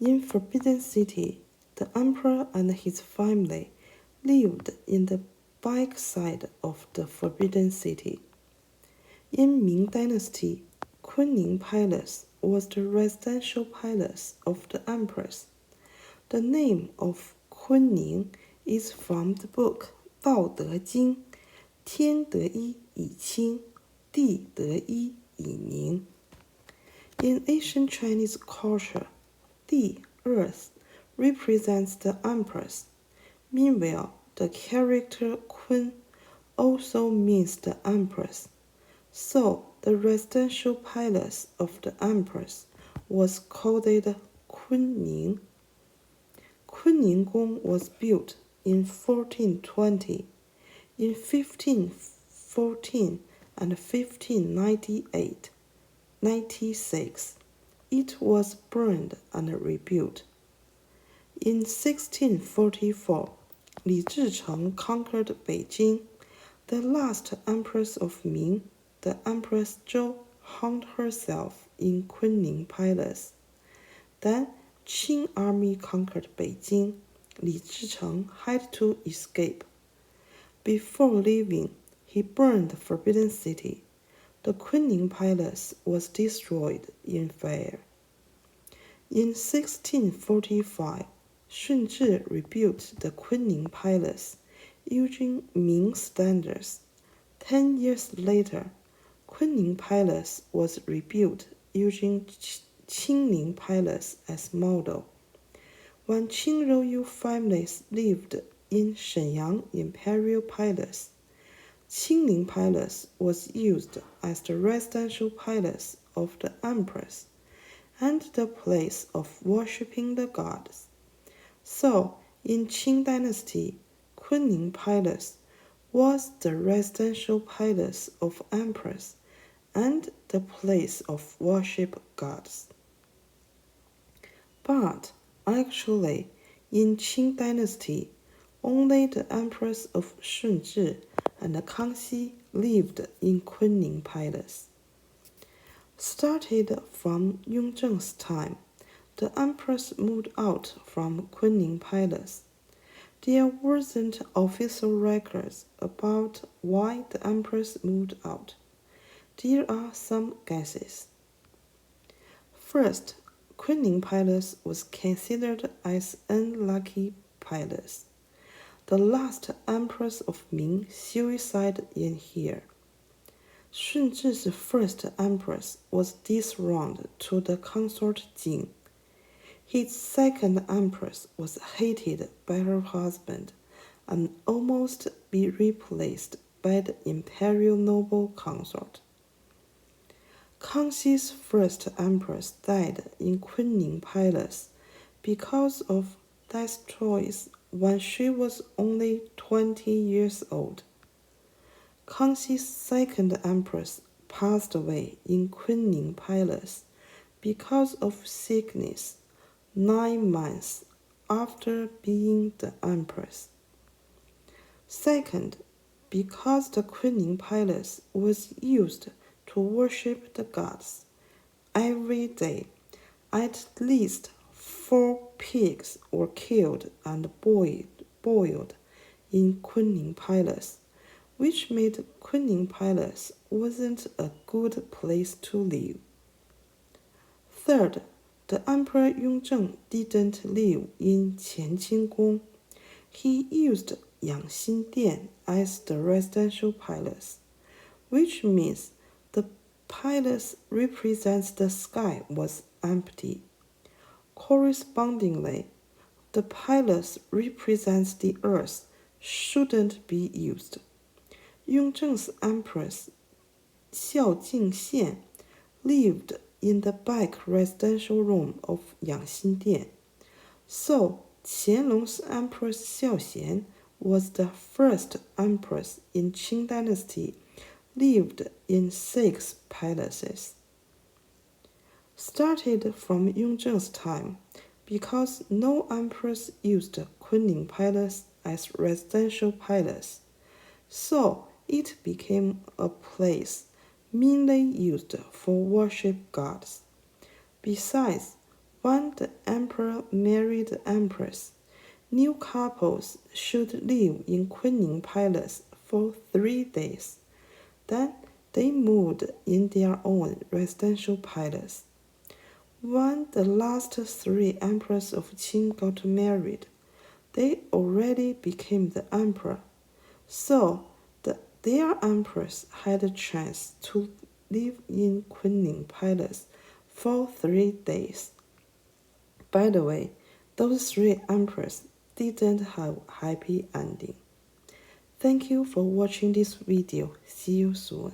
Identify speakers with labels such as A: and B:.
A: In Forbidden City, the emperor and his family lived in the back side of the Forbidden City. In Ming Dynasty, Kunning Palace was the residential palace of the empress. The name of Kunning is from the book 道德经 天得一以清, 地得一以宁. In ancient Chinese culture, 地 earth represents the empress. Meanwhile, the character Kun also means the empress. So, the residential palace of the empress was called Kunning. Kunninggong was built in 1420. In 1514 and 1596, it was burned and rebuilt. In 1644, Li Zhicheng conquered Beijing. The last empress of Ming, the Empress Zhou, hung herself in Kunning Palace. Then, Qing army conquered Beijing. Li Zhicheng had to escape. Before leaving, he burned the Forbidden City. The Kunning Palace was destroyed in fire. In 1645, Shunzhi rebuilt the Kunning Palace using Ming standards. 10 years later, Kunning Palace was rebuilt using Qingning Palace as model. When Qing royal families lived in Shenyang Imperial Palace, Qingning Palace was used as the residential palace of the empress and the place of worshipping the gods. So, in Qing Dynasty, Kunning Palace was the residential palace of empress and the place of worship gods. But actually, in Qing Dynasty, only the empress of Shunzhi and Kangxi lived in Kunning Palace. Started from Yongzheng's time, the empress moved out from Kunning Palace. There wasn't official records about why the empress moved out. There are some guesses. First, Kunning Palace was considered as unlucky palace. The last empress of Ming suicided in here. Shunzhi's first empress was dethroned to the consort Qing. His second empress was hated by her husband and almost be replaced by the imperial noble consort. Kangxi's first empress died in Kunning Palace because of death choice when she was only 20 years old. Kangxi's second empress passed away in Kunning Palace because of sickness 9 months after being the empress. Second, because the Kunning Palace was used to worship the gods. Every day, at least 4 pigs were killed and boiled in Kunning Palace, which made Kunning Palace wasn't a good place to live. Third, the Emperor Yongzheng didn't live in Qianqing. He used Yangxin Dian as the residential palace, which means the palace represents the sky was empty. Correspondingly, the palace represents the earth shouldn't be used. Yongzheng's empress Xiao Jingxian lived in the back residential room of Yangxin Dian. So, Qianlong's Empress Xiaoxian was the first empress in Qing Dynasty, lived in 6 palaces. Started from Yongzheng's time, because no empress used Kunning Palace as residential palace, so it became a place mainly used for worship gods. Besides, When the emperor married the empress, new couples should live in Kunning Palace for 3 days. Then they moved in their own residential palace. When the last 3 emperors of Qing got married, they already became the emperor. So their empress had a chance to live in Kunning Palace for 3 days. By the way, those 3 emperors didn't have a happy ending. Thank you for watching this video. See you soon.